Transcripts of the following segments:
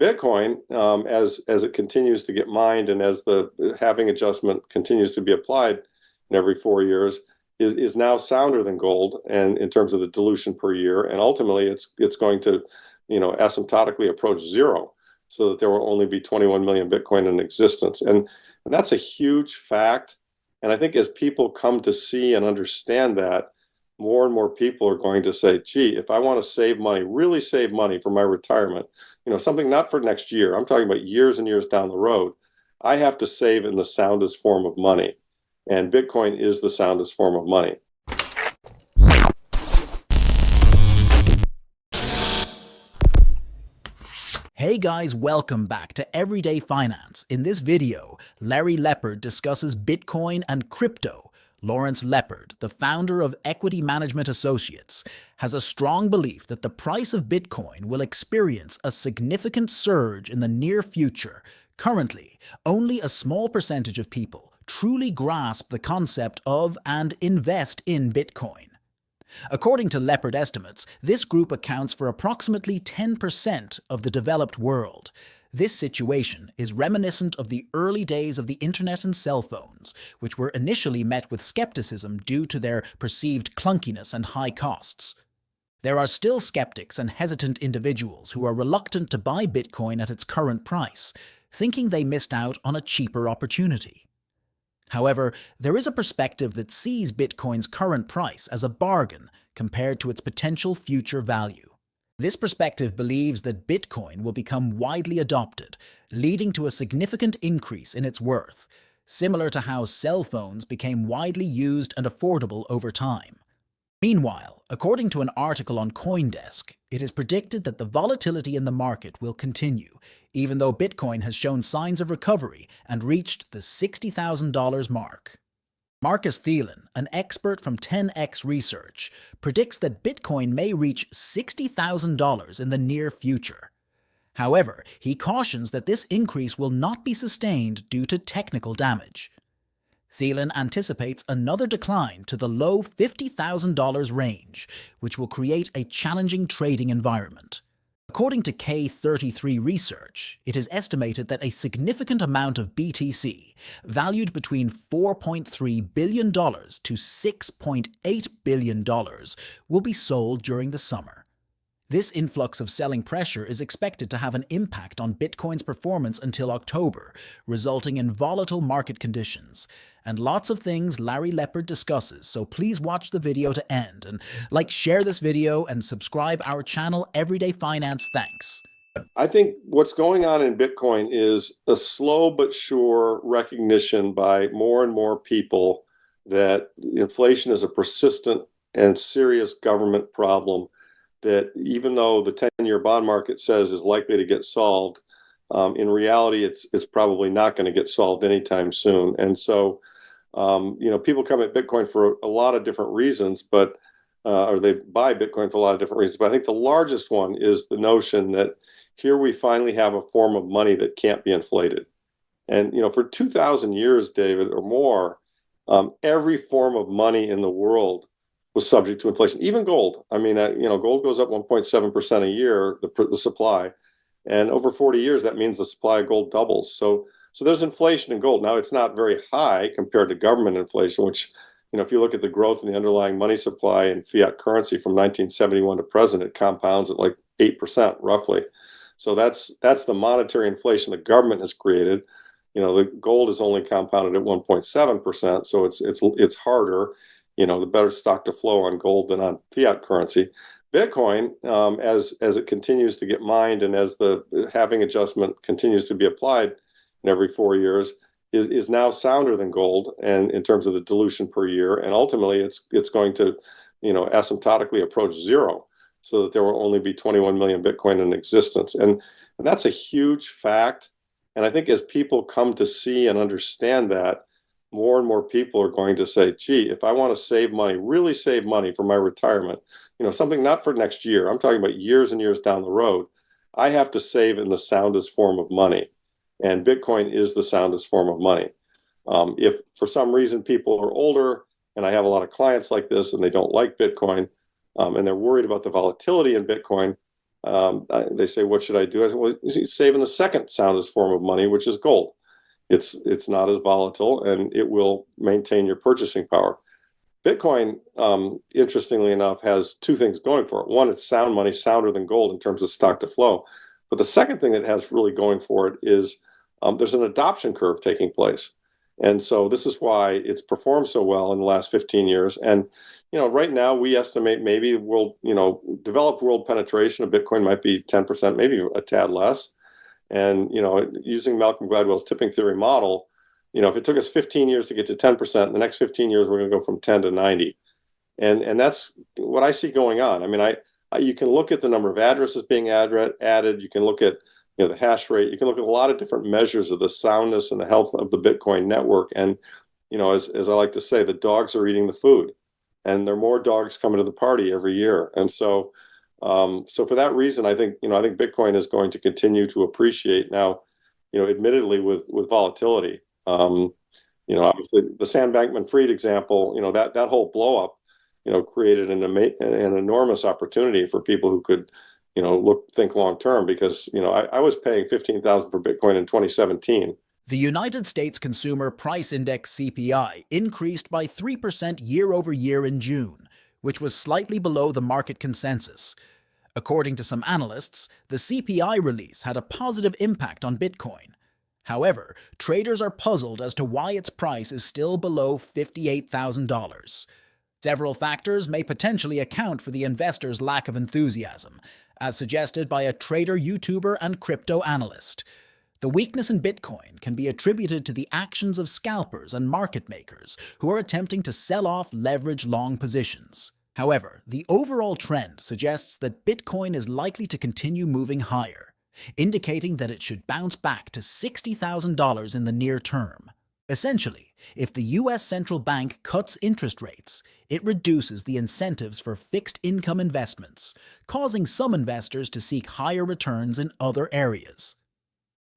Bitcoin, as it continues to get mined and as the halving adjustment continues to be applied in every 4 years, is now sounder than gold, and in terms of the dilution per year, and ultimately it's going to, asymptotically approach zero, so that there will only be 21 million Bitcoin in existence, and that's a huge fact. And I think as people come to see and understand that, more and more people are going to say, gee, if I want to save money, really save money for my retirement, something not for next year, I'm talking about years and years down the road, I have to save in the soundest form of money. And Bitcoin is the soundest form of money. Hey guys, welcome back to Everyday Finance. In this video, Larry Lepard discusses Bitcoin and crypto. Lawrence Lepard, the founder of Equity Management Associates, has a strong belief that the price of Bitcoin will experience a significant surge in the near future. Currently, only a small percentage of people truly grasp the concept of and invest in Bitcoin. According to Lepard estimates, this group accounts for approximately 10% of the developed world. This situation is reminiscent of the early days of the internet and cell phones, which were initially met with skepticism due to their perceived clunkiness and high costs. There are still skeptics and hesitant individuals who are reluctant to buy Bitcoin at its current price, thinking they missed out on a cheaper opportunity. However, there is a perspective that sees Bitcoin's current price as a bargain compared to its potential future value. This perspective believes that Bitcoin will become widely adopted, leading to a significant increase in its worth, similar to how cell phones became widely used and affordable over time. Meanwhile, according to an article on CoinDesk, it is predicted that the volatility in the market will continue, even though Bitcoin has shown signs of recovery and reached the $60,000 mark. Marcus Thielen, an expert from 10x Research, predicts that Bitcoin may reach $60,000 in the near future. However, he cautions that this increase will not be sustained due to technical damage. Thielen anticipates another decline to the low $50,000 range, which will create a challenging trading environment. According to K33 Research, it is estimated that a significant amount of BTC, valued between $4.3 billion to $6.8 billion, will be sold during the summer. This influx of selling pressure is expected to have an impact on Bitcoin's performance until October, resulting in volatile market conditions. And lots of things Larry Lepard discusses, so please watch the video to end and share this video and subscribe our channel Everyday Finance. Thanks. I think what's going on in Bitcoin is a slow but sure recognition by more and more people that inflation is a persistent and serious government problem that, even though the 10-year bond market says is likely to get solved, in reality, it's probably not going to get solved anytime soon. And so, people come at Bitcoin for a lot of different reasons, but or they buy Bitcoin for a lot of different reasons. But I think the largest one is the notion that here we finally have a form of money that can't be inflated. And for 2,000 years, David, or more, every form of money in the world was subject to inflation, even gold. I mean, gold goes up 1.7% a year, the supply, and over 40 years, that means the supply of gold doubles. So there's inflation in gold. Now, it's not very high compared to government inflation, which, if you look at the growth in the underlying money supply and fiat currency from 1971 to present, it compounds at like 8% roughly. So that's the monetary inflation the government has created. The gold is only compounded at 1.7%, so it's harder. The better stock to flow on gold than on fiat currency. Bitcoin, as it continues to get mined and as the halving adjustment continues to be applied in every 4 years, is now sounder than gold, and in terms of the dilution per year, and ultimately it's going to, asymptotically approach zero, so that there will only be 21 million Bitcoin in existence, and that's a huge fact. And I think as people come to see and understand that, more and more people are going to say, gee, if I want to save money, really save money for my retirement, something not for next year, I'm talking about years and years down the road, I have to save in the soundest form of money. And Bitcoin is the soundest form of money. If for some reason people are older, and I have a lot of clients like this, and they don't like Bitcoin, and they're worried about the volatility in Bitcoin, They say, what should I do? I said, well, you save in the second soundest form of money, which is gold. It's not as volatile, and it will maintain your purchasing power. Bitcoin, interestingly enough, has two things going for it. One, it's sound money, sounder than gold in terms of stock to flow. But the second thing that has really going for it is there's an adoption curve taking place. And so this is why it's performed so well in the last 15 years. And, right now we estimate maybe developed world penetration of Bitcoin might be 10%, maybe a tad less. And, using Malcolm Gladwell's tipping theory model, if it took us 15 years to get to 10%, in the next 15 years, we're going to go from 10 to 90. And that's what I see going on. I mean, you can look at the number of addresses being added. You can look at, the hash rate. You can look at a lot of different measures of the soundness and the health of the Bitcoin network. And, as I like to say, the dogs are eating the food, and there are more dogs coming to the party every year. And so for that reason, I think Bitcoin is going to continue to appreciate now, admittedly with volatility. Obviously the Sam Bankman-Fried example, that whole blow up, created an enormous opportunity for people who could, think long term, because, I was paying 15,000 for Bitcoin in 2017. The United States Consumer Price Index CPI increased by 3% year over year in June, which was slightly below the market consensus. According to some analysts, the CPI release had a positive impact on Bitcoin. However, traders are puzzled as to why its price is still below $58,000. Several factors may potentially account for the investors' lack of enthusiasm, as suggested by a trader, YouTuber, and crypto analyst. The weakness in Bitcoin can be attributed to the actions of scalpers and market makers who are attempting to sell off leveraged long positions. However, the overall trend suggests that Bitcoin is likely to continue moving higher, indicating that it should bounce back to $60,000 in the near term. Essentially, if the U.S. central bank cuts interest rates, it reduces the incentives for fixed income investments, causing some investors to seek higher returns in other areas.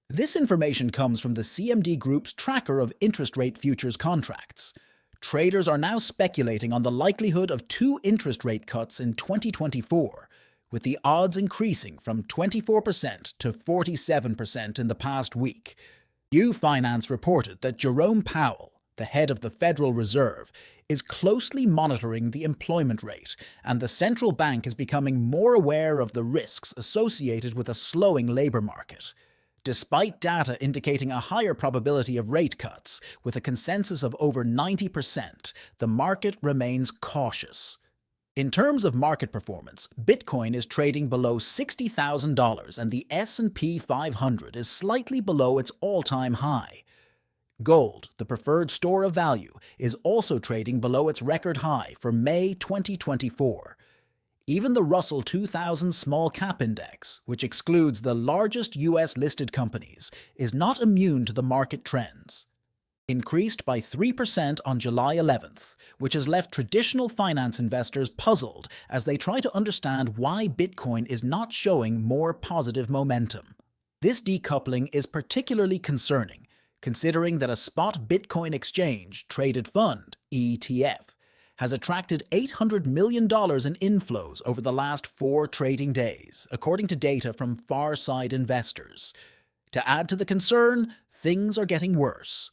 This information comes from the CMD Group's tracker of interest rate futures contracts. Traders are now speculating on the likelihood of 2 interest rate cuts in 2024, with the odds increasing from 24% to 47% in the past week. Finance reported that Jerome Powell, the head of the Federal Reserve, is closely monitoring the employment rate, and the central bank is becoming more aware of the risks associated with a slowing labor market. Despite data indicating a higher probability of rate cuts, with a consensus of over 90%, the market remains cautious. In terms of market performance, Bitcoin is trading below $60,000 and the S&P 500 is slightly below its all-time high. Gold, the preferred store of value, is also trading below its record high for May 2024. Even the Russell 2000 Small Cap Index, which excludes the largest U.S.-listed companies, is not immune to the market trends. Increased by 3% on July 11th, which has left traditional finance investors puzzled as they try to understand why Bitcoin is not showing more positive momentum. This decoupling is particularly concerning, considering that a spot Bitcoin exchange traded fund, ETF, has attracted $800 million in inflows over the last 4 trading days, according to data from Far-Side Investors. To add to the concern, things are getting worse.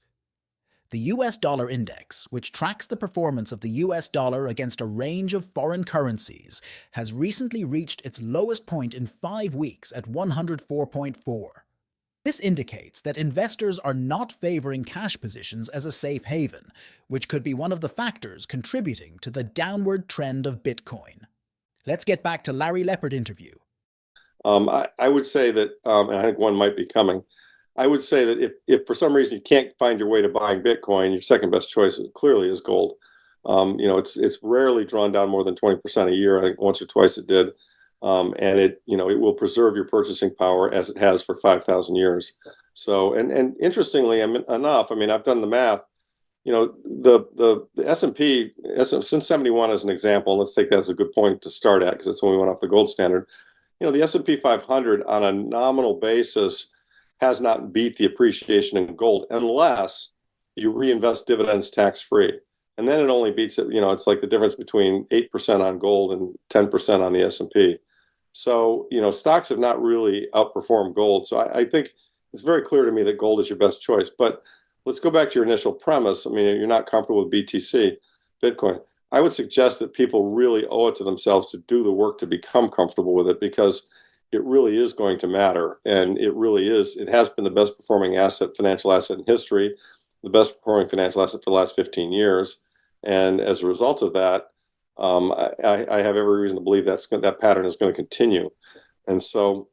The US dollar index, which tracks the performance of the US dollar against a range of foreign currencies, has recently reached its lowest point in 5 weeks at 104.4. This indicates that investors are not favoring cash positions as a safe haven, which could be one of the factors contributing to the downward trend of Bitcoin. Let's get back to Larry Lepard interview. I would say that, and I think one might be coming, I would say that if for some reason you can't find your way to buying Bitcoin, your second best choice clearly is gold. It's rarely drawn down more than 20% a year. I think once or twice it did. And it will preserve your purchasing power as it has for 5,000 years. So, and interestingly enough, I mean, I've done the math. The S&P since 71 as an example, and let's take that as a good point to start at because that's when we went off the gold standard. The S&P 500 on a nominal basis has not beat the appreciation in gold unless you reinvest dividends tax-free. And then it only beats it. It's like the difference between 8% on gold and 10% on the S&P. So, stocks have not really outperformed gold. So I think it's very clear to me that gold is your best choice. But let's go back to your initial premise. I mean, you're not comfortable with BTC, Bitcoin. I would suggest that people really owe it to themselves to do the work to become comfortable with it, because it really is going to matter. And it really is. It has been the best performing financial asset in history, the best performing financial asset for the last 15 years. And as a result of that, I have every reason to believe that pattern is going to continue. And so,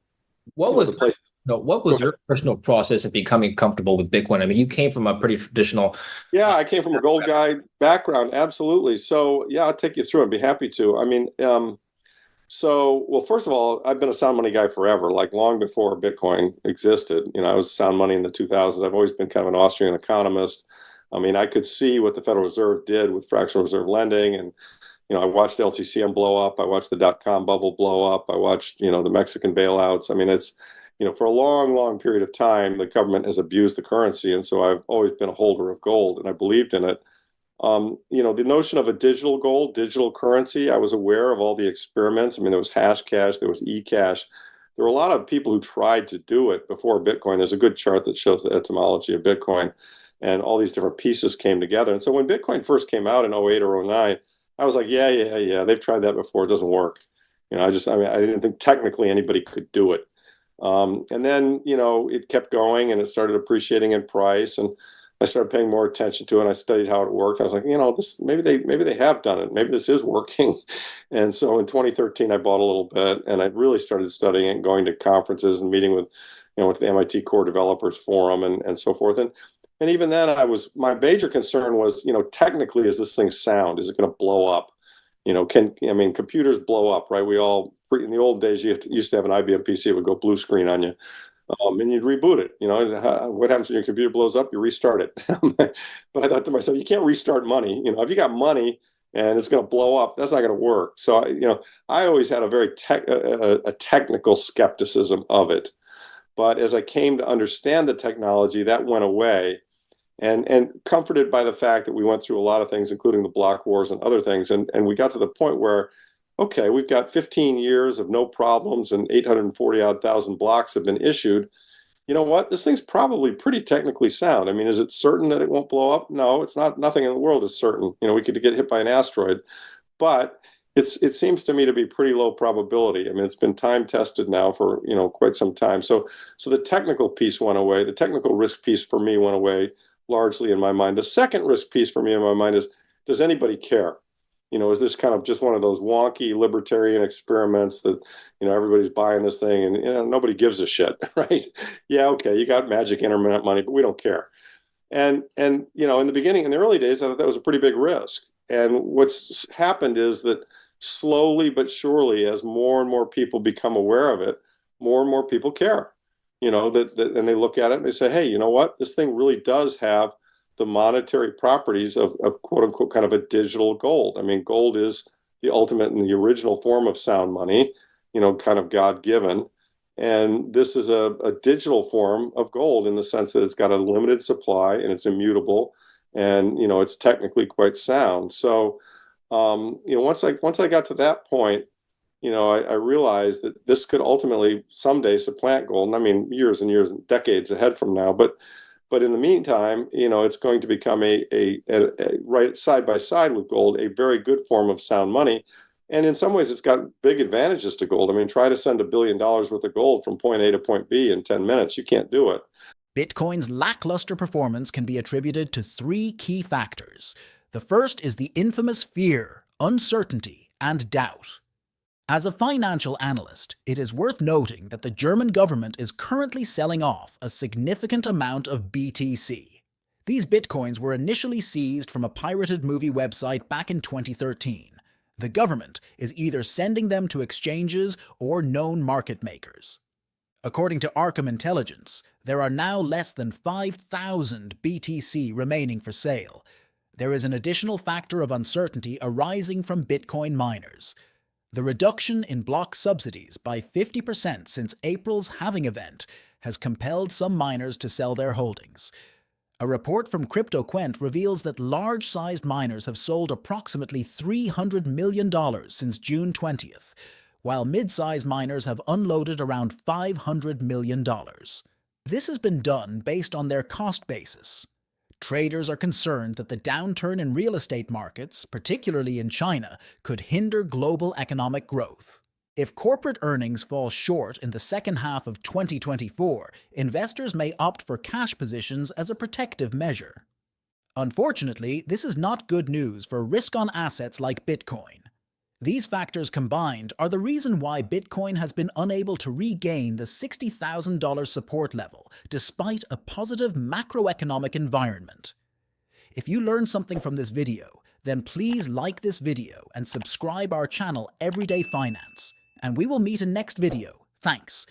What was the place. no, what Go was ahead. your personal process of becoming comfortable with Bitcoin? I mean, you came from a pretty traditional. Yeah, I came from a gold guy background. Absolutely. So, yeah, I'll take you through. I'd be happy to. I mean, well, first of all, I've been a sound money guy forever, like long before Bitcoin existed. I was sound money in the 2000s. I've always been kind of an Austrian economist. I mean, I could see what the Federal Reserve did with fractional reserve lending, and I watched LTCM blow up. I watched the dot-com bubble blow up. I watched, the Mexican bailouts. I mean, it's, for a long, long period of time, the government has abused the currency. And so I've always been a holder of gold, and I believed in it. The notion of a digital gold, digital currency, I was aware of all the experiments. I mean, there was hash cash, there was e-cash. There were a lot of people who tried to do it before Bitcoin. There's a good chart that shows the etymology of Bitcoin, and all these different pieces came together. And so when Bitcoin first came out in 08 or 09, I was like, yeah, they've tried that before. It doesn't work. I didn't think technically anybody could do it. And then, it kept going, and it started appreciating in price, and I started paying more attention to it, and I studied how it worked. I was like, this maybe they have done it. Maybe this is working. And so in 2013, I bought a little bit, and I really started studying it, going to conferences and meeting with, with the MIT Core Developers Forum and so forth. And even then, my major concern was, technically, is this thing sound? Is it going to blow up? Computers blow up, right? In the old days, used to have an IBM PC, it would go blue screen on you. And you'd reboot it. What happens when your computer blows up? You restart it. But I thought to myself, you can't restart money. If you got money and it's going to blow up, that's not going to work. So, I always had a very technical skepticism of it. But as I came to understand the technology, that went away. And comforted by the fact that we went through a lot of things, including the block wars and other things. And we got to the point where, okay, we've got 15 years of no problems, and 840,000 blocks have been issued. You know what? This thing's probably pretty technically sound. I mean, is it certain that it won't blow up? No, it's not. Nothing in the world is certain. We could get hit by an asteroid, but it seems to me to be pretty low probability. I mean, it's been time tested now for, quite some time. So the technical piece went away. The technical risk piece for me went away largely in my mind. The second risk piece for me in my mind is, does anybody care? Is this kind of just one of those wonky libertarian experiments that, everybody's buying this thing and, nobody gives a shit, right? Yeah, okay, you got magic internet money, but we don't care. And in the beginning, in the early days, I thought that was a pretty big risk. And what's happened is that slowly but surely, as more and more people become aware of it, more and more people care. And they look at it and they say, hey, you know what? This thing really does have the monetary properties of quote unquote kind of a digital gold. I mean, gold is the ultimate and the original form of sound money, kind of God given. And this is a digital form of gold in the sense that it's got a limited supply and it's immutable, and it's technically quite sound. So once I got to that point, I realized that this could ultimately someday supplant gold. And I mean, years and years and decades ahead from now. But in the meantime, it's going to become a right side by side with gold, a very good form of sound money. And in some ways, it's got big advantages to gold. I mean, try to send $1 billion worth of gold from point A to point B in 10 minutes. You can't do it. Bitcoin's lackluster performance can be attributed to three key factors. The first is the infamous fear, uncertainty, and doubt. As a financial analyst, it is worth noting that the German government is currently selling off a significant amount of BTC. These bitcoins were initially seized from a pirated movie website back in 2013. The government is either sending them to exchanges or known market makers. According to Arkham Intelligence, there are now less than 5,000 BTC remaining for sale. There is an additional factor of uncertainty arising from Bitcoin miners. The reduction in block subsidies by 50% since April's halving event has compelled some miners to sell their holdings. A report from CryptoQuant reveals that large-sized miners have sold approximately $300 million since June 20th, while mid-size miners have unloaded around $500 million. This has been done based on their cost basis. Traders are concerned that the downturn in real estate markets, particularly in China, could hinder global economic growth. If corporate earnings fall short in the second half of 2024, investors may opt for cash positions as a protective measure. Unfortunately, this is not good news for risk-on assets like Bitcoin. These factors combined are the reason why Bitcoin has been unable to regain the $60,000 support level despite a positive macroeconomic environment. If you learned something from this video, then please like this video and subscribe our channel Everyday Finance, and we will meet in next video. Thanks.